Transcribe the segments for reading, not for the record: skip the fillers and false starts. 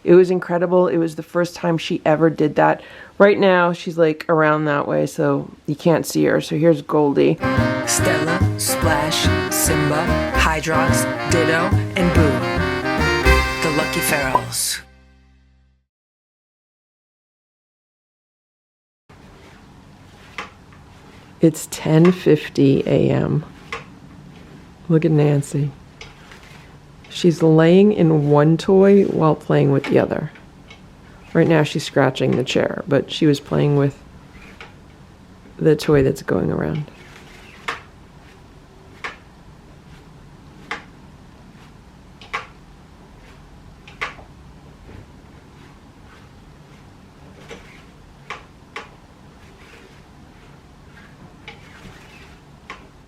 It was incredible. It was the first time she ever did that. Right now, she's like around that way, so you can't see her. So here's Goldie. Stella, Splash, Simba, Hydrox, Ditto, and Boo. The Lucky Ferals. It's 10:50 a.m. Look at Nancy. She's laying in one toy while playing with the other. Right now she's scratching the chair, but she was playing with the toy that's going around.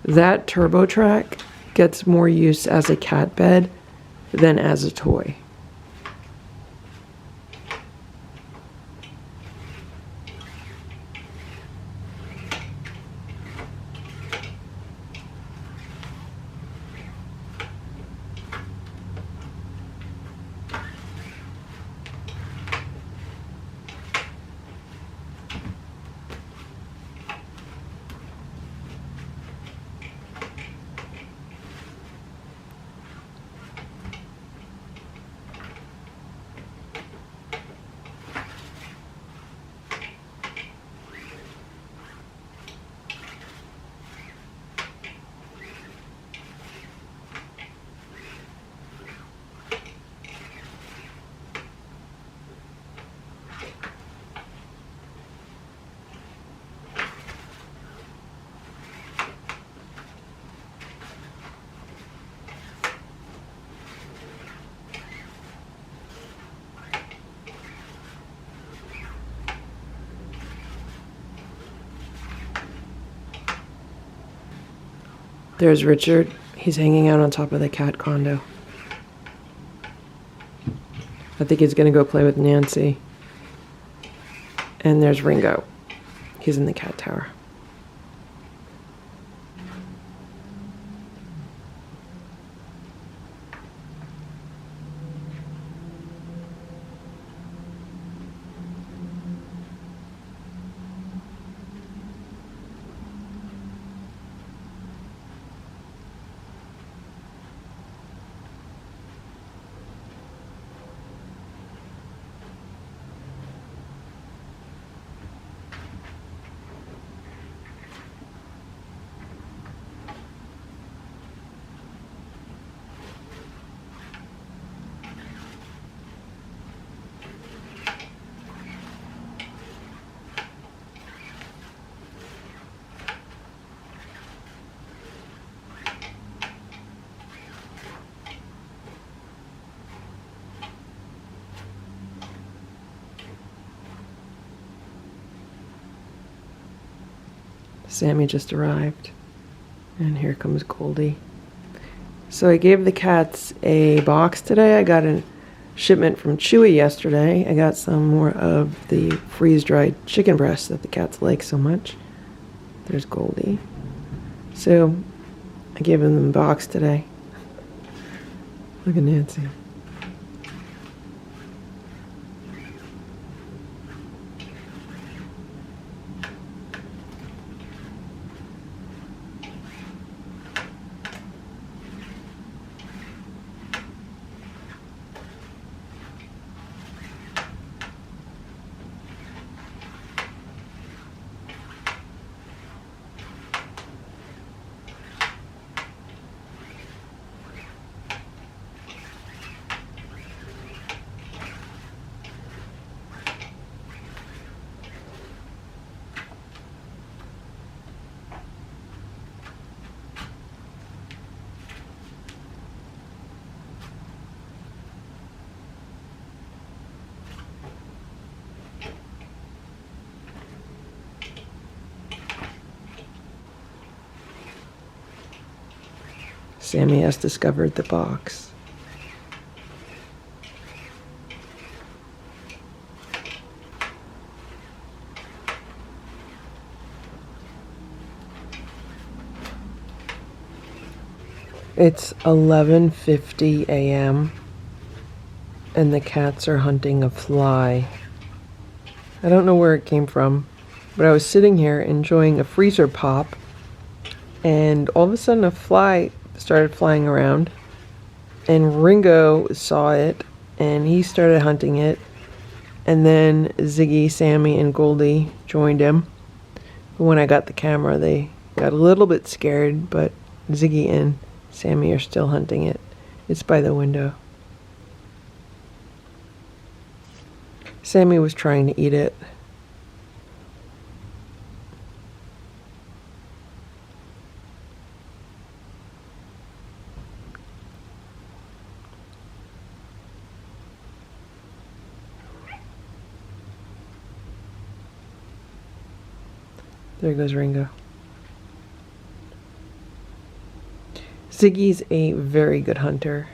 That turbo track gets more use as a cat bed than as a toy. There's Richard. He's hanging out on top of the cat condo. I think he's gonna go play with Nancy. And there's Ringo. He's in the cat tower. Sammy just arrived. And here comes Goldie. So I gave the cats a box today. I got a shipment from Chewy yesterday. I got some more of the freeze-dried chicken breasts that the cats like so much. There's Goldie. So I gave them the box today. Look at Nancy. Sammy has discovered the box. It's 11:50 a.m. and the cats are hunting a fly. I don't know where it came from, but I was sitting here enjoying a freezer pop, and all of a sudden a fly started flying around, and Ringo saw it, and he started hunting it, and then Ziggy, Sammy, and Goldie joined him. But when I got the camera, they got a little bit scared, but Ziggy and Sammy are still hunting it. It's by the window. Sammy was trying to eat it. There goes Ringo. Ziggy's a very good hunter.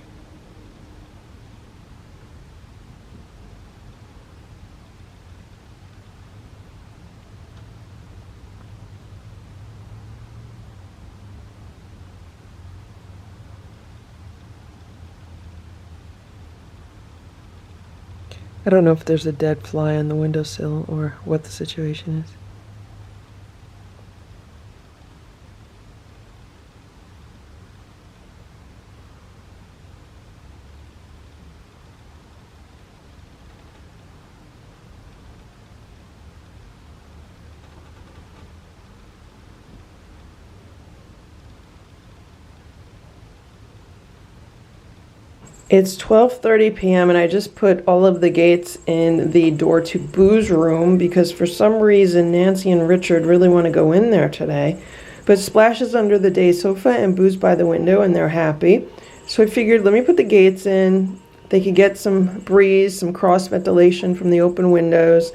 I don't know if there's a dead fly on the windowsill or what the situation is. It's 12:30 p.m. and I just put all of the gates in the door to Boo's room because for some reason Nancy and Richard really want to go in there today. But Splash is under the day sofa and Boo's by the window and they're happy. So I figured let me put the gates in. They could get some breeze, some cross ventilation from the open windows,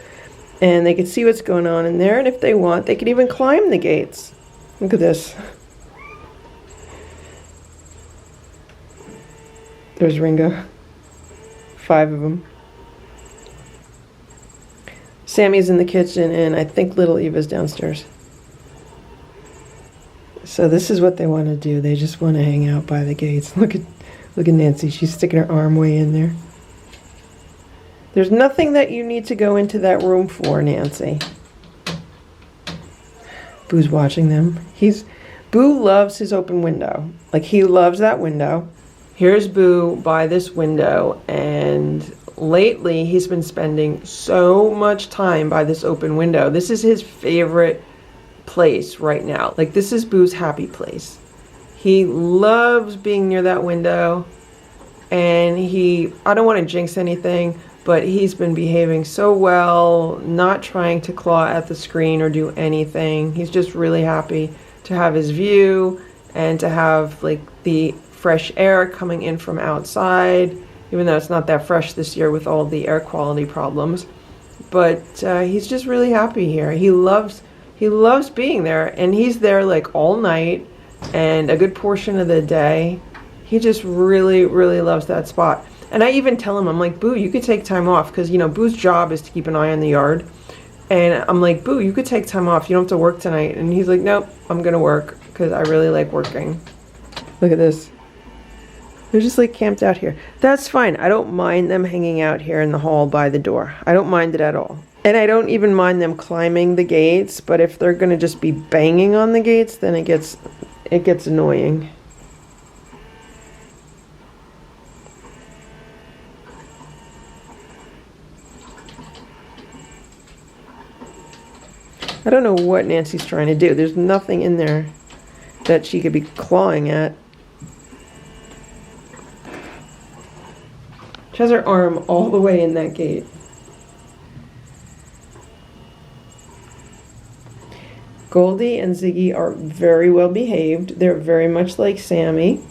and they could see what's going on in there. And if they want, they could even climb the gates. Look at this. There's Ringo. 5 of them. Sammy's in the kitchen, and I think Little Eva's downstairs. So this is what they want to do. They just want to hang out by the gates. Look at Nancy. She's sticking her arm way in there. There's nothing that you need to go into that room for, Nancy. Boo's watching them. Boo loves his open window. Like, he loves that window. Here's Boo by this window, and lately he's been spending so much time by this open window. This is his favorite place right now. Like, this is Boo's happy place. He loves being near that window, and I don't want to jinx anything, but he's been behaving so well, not trying to claw at the screen or do anything. He's just really happy to have his view and to have like the fresh air coming in from outside, even though it's not that fresh this year with all the air quality problems. But he's just really happy here. He loves being there, and he's there like all night and a good portion of the day. He just really, really loves that spot. And I even tell him, I'm like, Boo, you could take time off, because, you know, Boo's job is to keep an eye on the yard. And I'm like, Boo, you could take time off. You don't have to work tonight. And he's like, nope, I'm going to work because I really like working. Look at this. They're just like camped out here. That's fine. I don't mind them hanging out here in the hall by the door. I don't mind it at all. And I don't even mind them climbing the gates, but if they're going to just be banging on the gates, then it gets annoying. I don't know what Nancy's trying to do. There's nothing in there that she could be clawing at. She has her arm all the way in that gate. Goldie and Ziggy are very well behaved. They're very much like Sammy.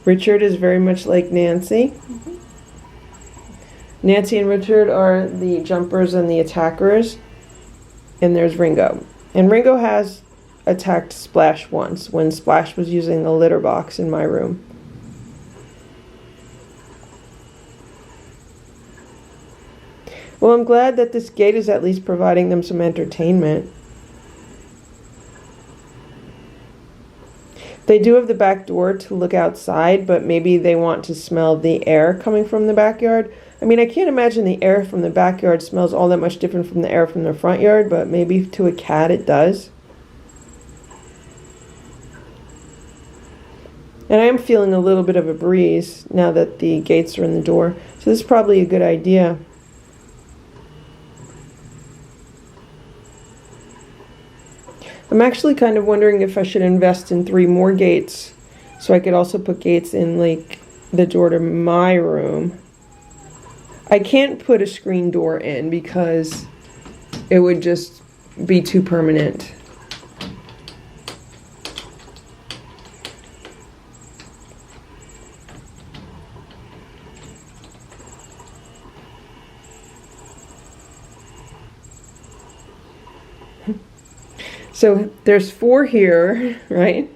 Richard is very much like Nancy. Nancy and Richard are the jumpers and the attackers. And there's Ringo. And Ringo has attacked Splash once when Splash was using the litter box in my room. Well, I'm glad that this gate is at least providing them some entertainment. They do have the back door to look outside, but maybe they want to smell the air coming from the backyard. I mean, I can't imagine the air from the backyard smells all that much different from the air from the front yard, but maybe to a cat it does. And I am feeling a little bit of a breeze now that the gates are in the door. So this is probably a good idea. I'm actually kind of wondering if I should invest in 3 more gates so I could also put gates in like the door to my room. I can't put a screen door in because it would just be too permanent. So there's 4 here, right?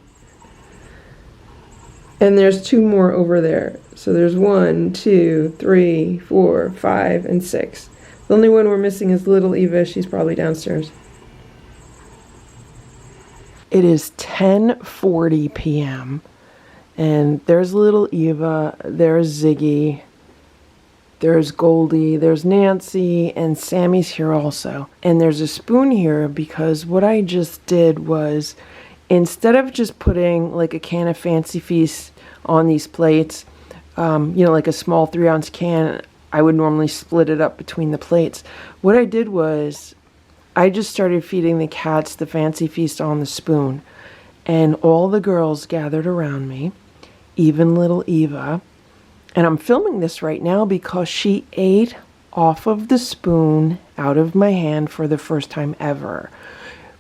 And there's 2 more over there. So there's 1, 2, 3, 4, 5, and 6. The only one we're missing is Little Eva. She's probably downstairs. It is 10:40 p.m. And there's Little Eva, there's Ziggy, there's Goldie, there's Nancy, and Sammy's here also. And there's a spoon here because what I just did was, instead of just putting like a can of Fancy Feast on these plates, like a small 3-ounce can, I would normally split it up between the plates. What I did was, I just started feeding the cats the Fancy Feast on the spoon. And all the girls gathered around me, even Little Eva. And I'm filming this right now because she ate off of the spoon out of my hand for the first time ever.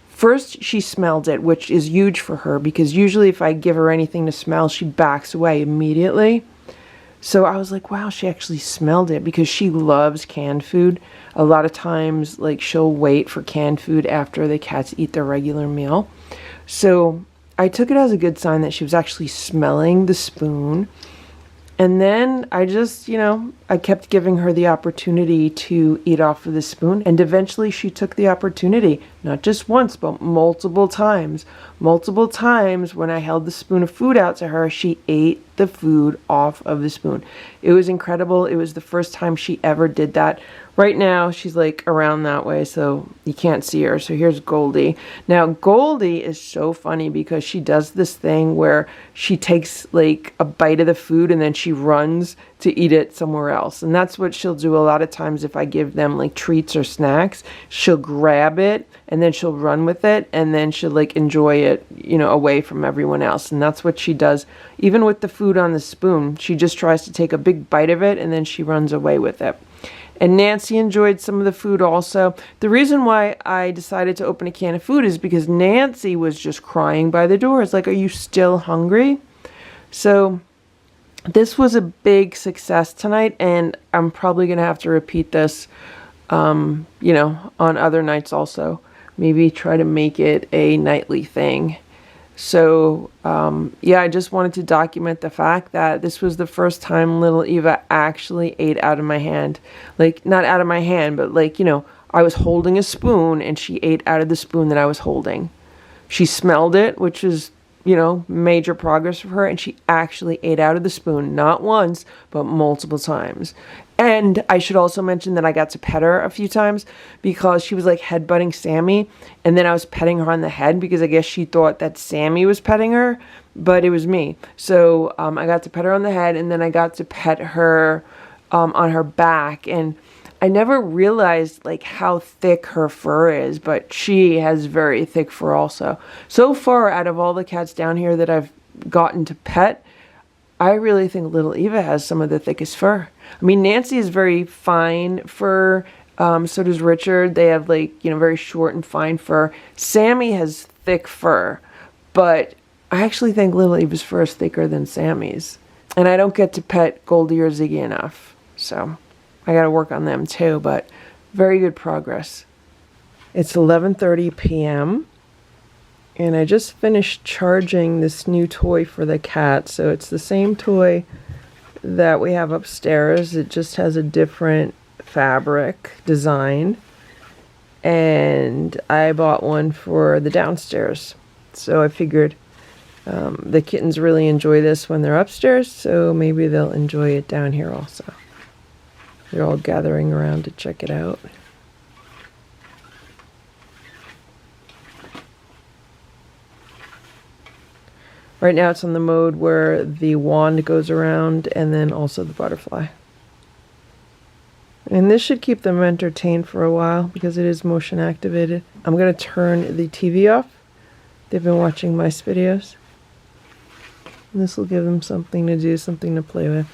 First, she smelled it, which is huge for her because usually if I give her anything to smell, she backs away immediately. So I was like, wow, she actually smelled it because she loves canned food. A lot of times, like, she'll wait for canned food after the cats eat their regular meal. So I took it as a good sign that she was actually smelling the spoon. And then I just, I kept giving her the opportunity to eat off of the spoon. And eventually she took the opportunity, not just once, but multiple times. Multiple times when I held the spoon of food out to her, she ate the food off of the spoon. It was incredible. It was the first time she ever did that. Right now, she's like around that way, so you can't see her. So here's Goldie. Now, Goldie is so funny because she does this thing where she takes like a bite of the food and then she runs to eat it somewhere else. And that's what she'll do a lot of times if I give them like treats or snacks. She'll grab it and then she'll run with it and then she'll like enjoy it, away from everyone else. And that's what she does. Even with the food on the spoon, she just tries to take a big bite of it and then she runs away with it. And Nancy enjoyed some of the food also. The reason why I decided to open a can of food is because Nancy was just crying by the door. It's like, are you still hungry? So this was a big success tonight, and I'm probably going to have to repeat this, on other nights also. Maybe try to make it a nightly thing. So, I just wanted to document the fact that this was the first time Little Eva actually ate out of my hand. Like, not out of my hand, but like, I was holding a spoon and she ate out of the spoon that I was holding. She smelled it, which is, major progress for her, and she actually ate out of the spoon, not once, but multiple times. And I should also mention that I got to pet her a few times because she was like headbutting Sammy, and then I was petting her on the head because I guess she thought that Sammy was petting her, but it was me. So I got to pet her on the head, and then I got to pet her on her back, and I never realized like how thick her fur is, but she has very thick fur also. So far, out of all the cats down here that I've gotten to pet, I really think Little Eva has some of the thickest fur. I mean, Nancy is very fine fur. So does Richard. They have like, very short and fine fur. Sammy has thick fur, but I actually think Little Eva's fur is thicker than Sammy's. And I don't get to pet Goldie or Ziggy enough. So I got to work on them too, but very good progress. It's 11:30 p.m. and I just finished charging this new toy for the cat. So it's the same toy that we have upstairs. It just has a different fabric design. And I bought one for the downstairs. So I figured The kittens really enjoy this when they're upstairs, so maybe they'll enjoy it down here also. They're all gathering around to check it out. Right now it's on the mode where the wand goes around and then also the butterfly. And this should keep them entertained for a while because it is motion activated. I'm going to turn the TV off. They've been watching mice videos. And this will give them something to do, something to play with.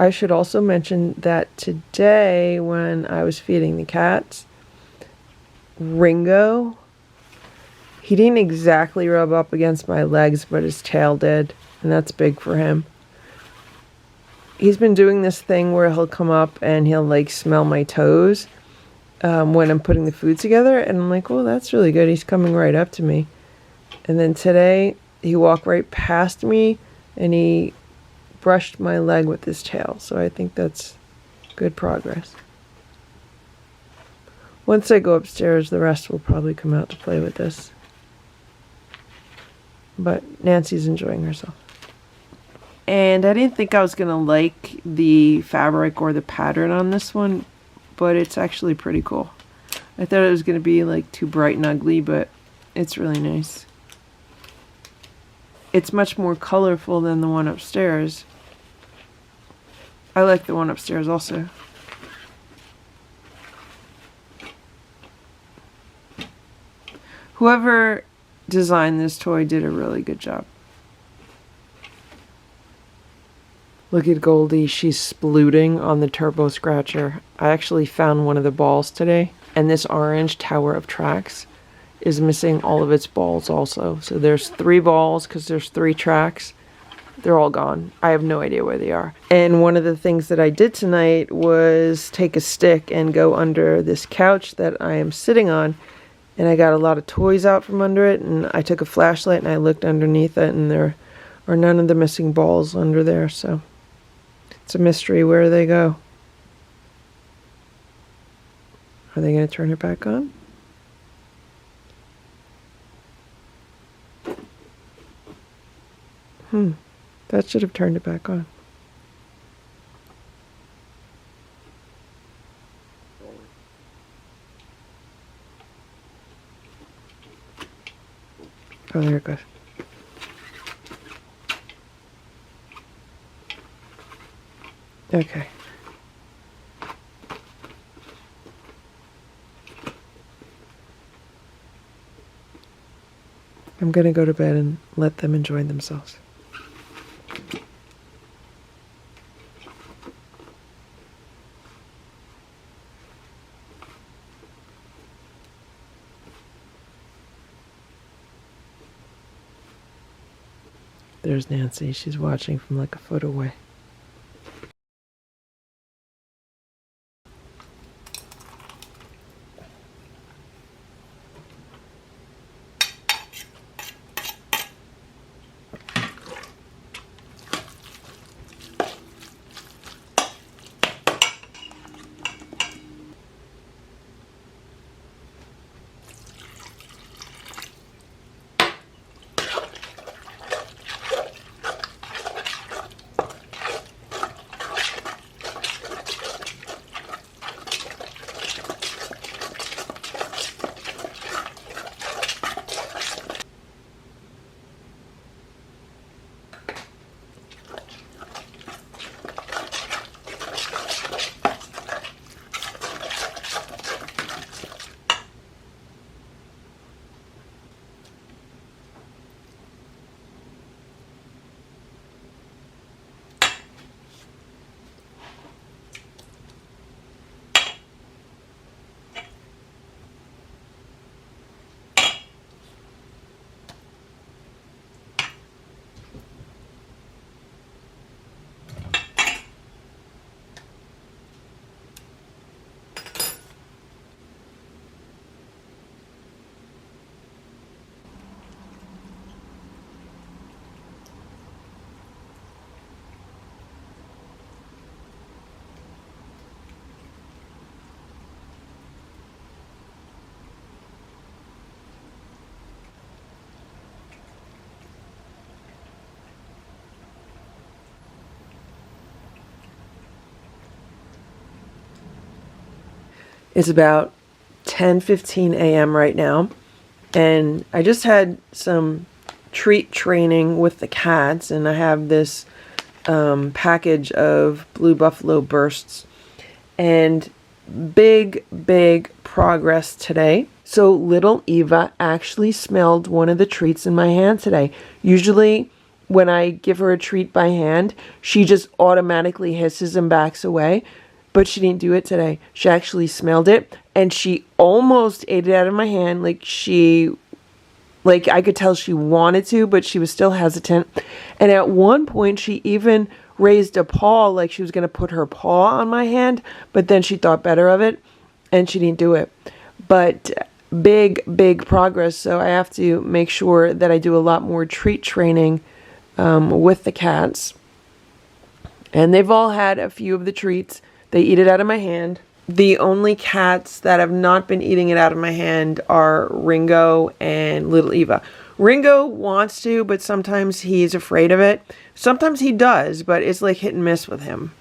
I should also mention that today when I was feeding the cats, Ringo, he didn't exactly rub up against my legs, but his tail did, and that's big for him. He's been doing this thing where he'll come up and he'll like smell my toes when I'm putting the food together, and I'm like, well, that's really good. He's coming right up to me. And then today he walked right past me and he brushed my leg with his tail, so I think that's good progress. Once I go upstairs, the rest will probably come out to play with this. But Nancy's enjoying herself. And I didn't think I was going to like the fabric or the pattern on this one, but it's actually pretty cool. I thought it was going to be like too bright and ugly, but it's really nice. It's much more colorful than the one upstairs. I like the one upstairs also. Whoever designed this toy did a really good job. Look at Goldie, she's splooting on the turbo scratcher. I actually found one of the balls today, and this orange tower of tracks is missing all of its balls also. So there's 3 balls because there's 3 tracks. They're all gone. I have no idea where they are. And one of the things that I did tonight was take a stick and go under this couch that I am sitting on, and I got a lot of toys out from under it, and I took a flashlight and I looked underneath it, and there are none of the missing balls under there, so it's a mystery where they go. Are they going to turn it back on? That should have turned it back on. Oh, there it goes. Okay. I'm going to go to bed and let them enjoy themselves. There's Nancy. She's watching from like a foot away. It's about 10:15 a.m. right now, and I just had some treat training with the cats, and I have this package of Blue Buffalo Bursts, and big progress today. So little Eva actually smelled one of the treats in my hand today. Usually when I give her a treat by hand, she just automatically hisses and backs away, but she didn't do it today. She actually smelled it, and she almost ate it out of my hand. Like I could tell she wanted to, but she was still hesitant. And at one point she even raised a paw, like she was going to put her paw on my hand, but then she thought better of it and she didn't do it. But big progress. So I have to make sure that I do a lot more treat training with the cats. And they've all had a few of the treats. They eat it out of my hand. The only cats that have not been eating it out of my hand are Ringo and Little Eva. Ringo wants to, but sometimes he's afraid of it. Sometimes he does, but it's like hit and miss with him.